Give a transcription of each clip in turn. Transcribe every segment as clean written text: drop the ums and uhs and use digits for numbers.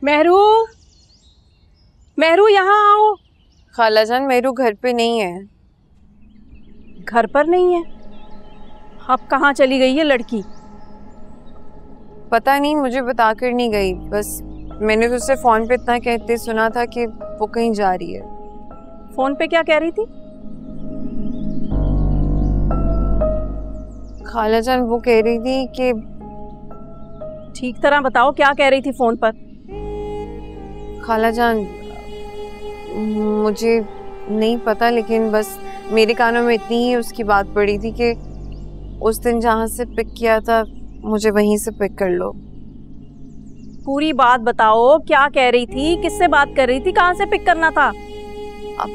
मेहरू, मेहरू यहाँ आओ। खालाजान मेहरू घर पे नहीं है। घर पर नहीं है? अब कहाँ चली गई है लड़की? पता नहीं, मुझे बता कर नहीं गई। बस मैंने तो उससे फोन पे इतना कहते सुना था कि वो कहीं जा रही है। फोन पे क्या कह रही थी? खालाजान वो कह रही थी कि ठीक तरह बताओ क्या कह रही थी फोन पर। खालाजान मुझे नहीं पता, लेकिन बस मेरे कानों में इतनी ही उसकी बात पड़ी थी कि उस दिन जहाँ से पिक किया था मुझे वहीं से पिक कर लो। पूरी बात बताओ, क्या कह रही थी, किससे बात कर रही थी, कहाँ से पिक करना था? अब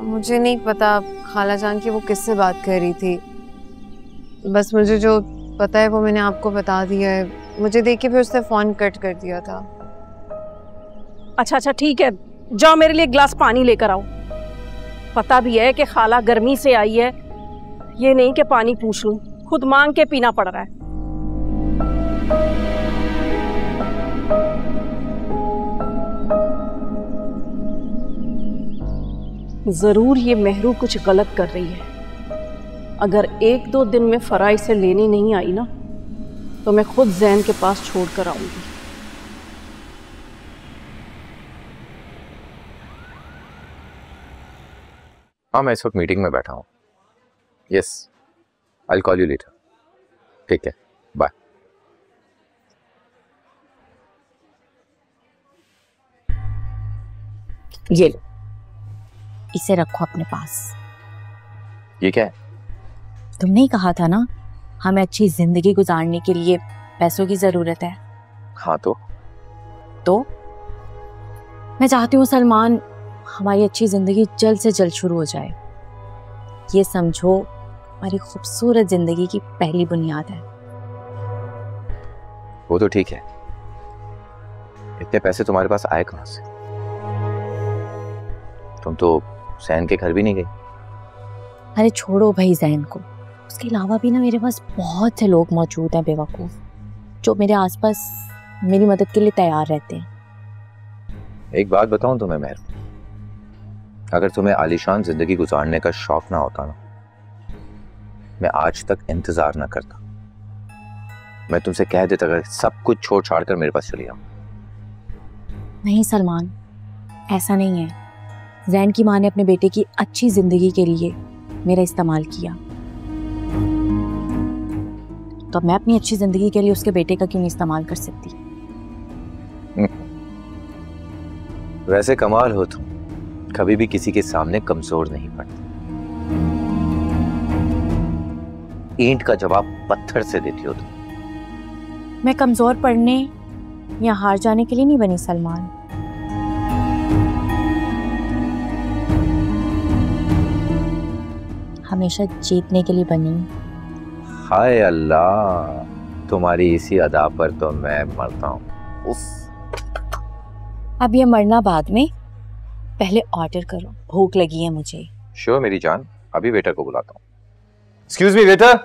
मुझे नहीं पता खालाजान की वो किससे बात कर रही थी। बस मुझे जो पता है वो मैंने आपको बता दिया है। मुझे देख के फिर उसने फोन कट कर दिया था। अच्छा ठीक है, जाओ मेरे लिए गिलास पानी लेकर आओ। पता भी है कि खाला गर्मी से आई है, ये नहीं कि पानी पूछ लूं, खुद मांग के पीना पड़ रहा है। जरूर ये मेहरू कुछ गलत कर रही है। अगर 1-2 दिन में फराई से लेने नहीं आई ना तो मैं खुद जैन के पास छोड़ कर आऊंगी। हाँ, मैं इस वक्त मीटिंग में बैठा हूँ। Yes, I will call you later. ठीक है, बाय। ये लो, इसे रखो अपने पास। ये क्या है? तुमने ही कहा था ना हमें अच्छी जिंदगी गुजारने के लिए पैसों की जरूरत है। हाँ तो मैं चाहती हूँ सलमान, हमारी अच्छी जिंदगी जल्द से जल्द शुरू हो जाए। ये समझो हमारी खूबसूरत जिंदगी की पहली बुनियाद है। वो तो ठीक है, इतने पैसे तुम्हारे पास आए कहाँ से? तुम तो सैन के घर भी नहीं गई। अरे छोड़ो भाई जैन को, उसके अलावा भी ना मेरे पास बहुत से लोग मौजूद हैं बेवकूफ़, जो मेरे आसपास मेरी मदद के लिए तैयार रहते हैं। एक बात बताऊं तुम्हें मेहरू, अगर तुम्हें आलीशान जिंदगी गुजारने का शौक ना होता ना, मैं आज तक इंतजार ना करता। मैं तुमसे कह देता अगर सब कुछ छोड़ छाड़ कर मेरे पास चली आओ। नहीं सलमान, ऐसा नहीं है। जैन की माँ ने अपने बेटे की अच्छी जिंदगी के लिए मेरा इस्तेमाल किया, तो मैं अपनी अच्छी जिंदगी के लिए उसके बेटे का क्यों नहीं इस्तेमाल कर सकती? वैसे कमाल हो तुम, कभी भी किसी के सामने कमजोर नहीं पड़ती। ईंट का जवाब पत्थर से देती हो तुम। मैं कमजोर पड़ने या हार जाने के लिए नहीं बनी सलमान। हमेशा जीतने के लिए बनी। हाय अल्लाह, तुम्हारी इसी अदा पर तो मैं मरता हूँ। अब ये मरना बाद में, पहले ऑर्डर करो, भूख लगी है मुझे। श्योर मेरी जान, अभी वेटर को बुलाता हूँ। Excuse me waiter.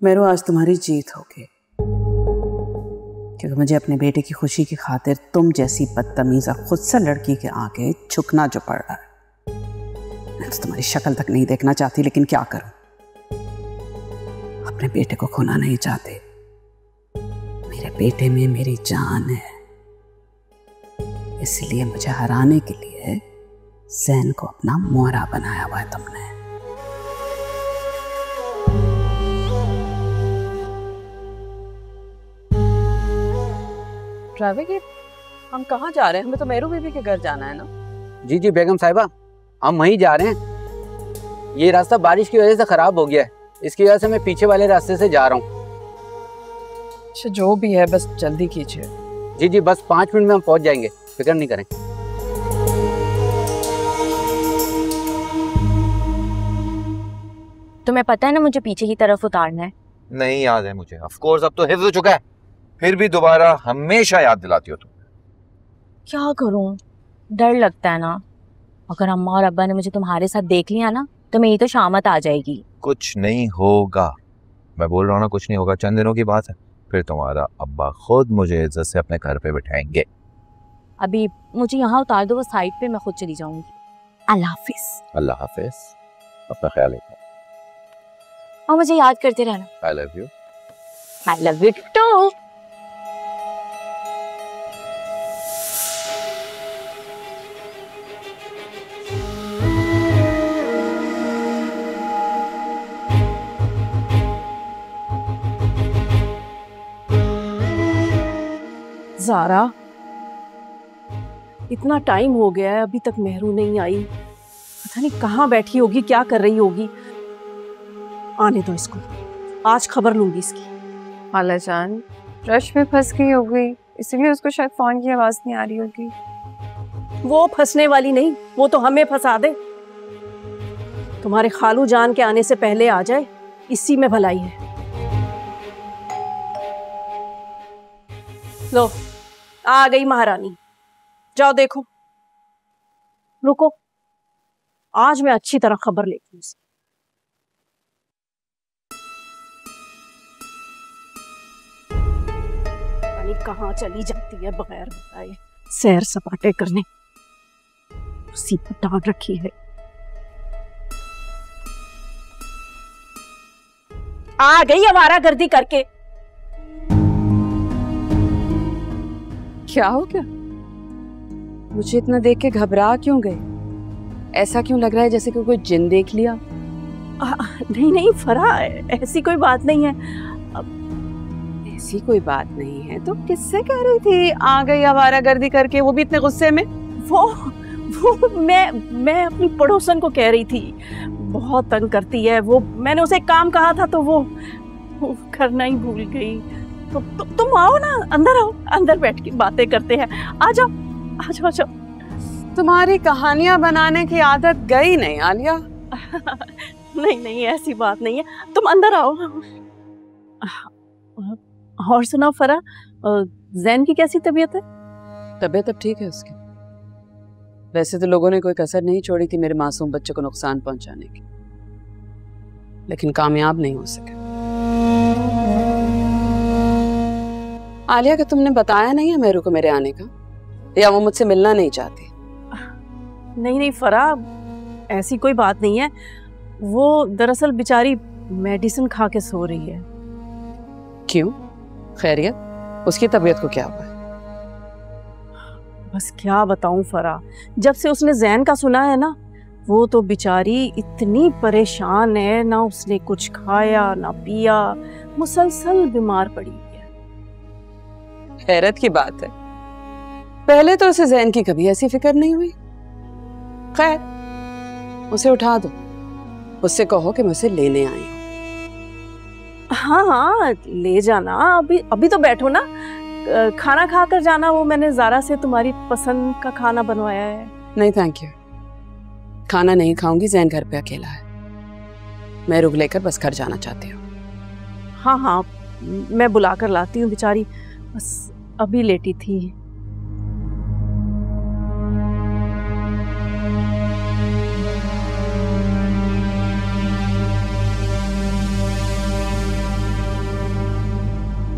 मेरू, आज तुम्हारी जीत होगी, क्योंकि मुझे अपने बेटे की खुशी की खातिर तुम जैसी बदतमीज़ खुद से लड़की के आगे झुकना जो पड़ रहा है। मैं तो तुम्हारी शक्ल तक नहीं देखना चाहती, लेकिन क्या करूं, अपने बेटे को खोना नहीं चाहती। मेरे बेटे में मेरी जान है, इसलिए मुझे हराने के लिए जैन को अपना मोहरा बनाया हुआ है तुमने। ड्राइवर, ये हम कहाँ जा रहे हैं? हमें तो मेहरू बीबी के घर जाना है ना? जी जी बेगम साहिबा, हम वहीं जा रहे हैं। ये रास्ता बारिश की वजह से खराब हो गया है, इसकी वजह से मैं पीछे वाले रास्ते से जा रहा हूँ। अच्छा, जो भी है बस जल्दी कीजिए। जी जी, बस 5 मिनट में हम पहुँच जाएंगे, फिक्र नहीं करें। तुम्हें पता है ना मुझे पीछे की तरफ उतारना है। नहीं याद है मुझे, ऑफ कोर्स अब तो हिफ्ज़ हो चुका है, फिर भी दोबारा हमेशा याद दिलाती हो तुम। क्या करूं, डर लगता है ना, अगर अम्मा और अब्बा ने मुझे तुम्हारे साथ देख लिया ना तो मेरी तो शामत आ जाएगी। कुछ नहीं होगा, मैं बोल रहा हूँ ना, कुछ नहीं होगा। चंद दिनों की बात है, फिर तुम्हारा अब्बा खुद मुझे इज्जत से अपने घर पे बिठाएंगे। अभी मुझे यहाँ उतार दो, वो साइड पे, मैं खुद चली जाऊंगी। अल्लाह हाफिज। अल्लाह हाफिज, अपना ख्याल रखना और मुझे याद करते रहना। I love you. I love you too. Zara, इतना टाइम हो गया है, अभी तक मेहरू नहीं आई। पता नहीं कहाँ बैठी होगी, क्या कर रही होगी। आने दो इसको, आज खबर लूंगी इसकी। खाला जान रश में फंस गई हो गई, इसलिए उसको शायद फोन की आवाज नहीं आ रही होगी। वो फंसने वाली नहीं, वो तो हमें फंसा दे। तुम्हारे खालू जान के आने से पहले आ जाए, इसी में भलाई है। लो, आ गई महारानी, जाओ देखो। रुको, आज मैं अच्छी तरह खबर लेती हूँ। कहाँ चली जाती है बगैर बताए, सैर सपाटे करने। मुसीबत डाल रखी है। आ गई आवारागर्दी करके। क्या हो गया? मुझे इतना देख के घबरा क्यों गए? ऐसा क्यों लग रहा है जैसे कि कोई जिन देख लिया? नहीं नहीं फरा, ऐसी कोई बात नहीं है। ऐसी कोई बात नहीं है तो किससे कह रही थी आ गई आवारागर्दी करके, वो भी इतने गुस्से में? वो मैं अपनी पड़ोसन को कह रही थी, बहुत तंग करती है वो। मैंने उसे एक काम कहा था तो वो करना ही भूल गई। तो तुम आओ ना, अंदर आओ, अंदर बैठ के बातें करते हैं। आ जाओ आ जाओ आ जाओ। तुम्हारी कहानियां बनाने की आदत गई नहीं आलिया। नहीं नहीं ऐसी बात नहीं है, तुम अंदर आओ। और सुनाओ फरा, जैन की कैसी तबीयत है? तबीयत अब ठीक है उसकी। वैसे तो लोगों ने कोई कसर नहीं छोड़ी थी मेरे मासूम बच्चे को नुकसान पहुंचाने की, लेकिन कामयाब नहीं हो सके। आलिया का तुमने बताया नहीं है मेरू को मेरे आने का, या वो मुझसे मिलना नहीं चाहती? नहीं नहीं फरा, ऐसी कोई बात नहीं है। वो दरअसल बेचारी मेडिसिन खा के सो रही है। क्यों, खैरियत? उसकी तबीयत को क्या हुआ है? बस क्या बताऊं फरा, जब से उसने जैन का सुना है ना, वो तो बेचारी इतनी परेशान है, ना उसने कुछ खाया ना पिया, मुसलसल बीमार पड़ी है। हैरत की बात है, पहले तो उसे जैन की कभी ऐसी फिक्र नहीं हुई। खैर, उसे उठा दो, उससे कहो कि मैं उसे लेने आई हूँ। हाँ हाँ ले जाना, अभी तो बैठो ना, खाना खा कर जाना। वो मैंने ज़ारा से तुम्हारी पसंद का खाना बनवाया है। नहीं थैंक यू, खाना नहीं खाऊंगी, जैन घर पे अकेला है, मैं रुक लेकर बस घर जाना चाहती हूँ। हाँ हाँ मैं बुला कर लाती हूँ, बेचारी बस अभी लेटी थी।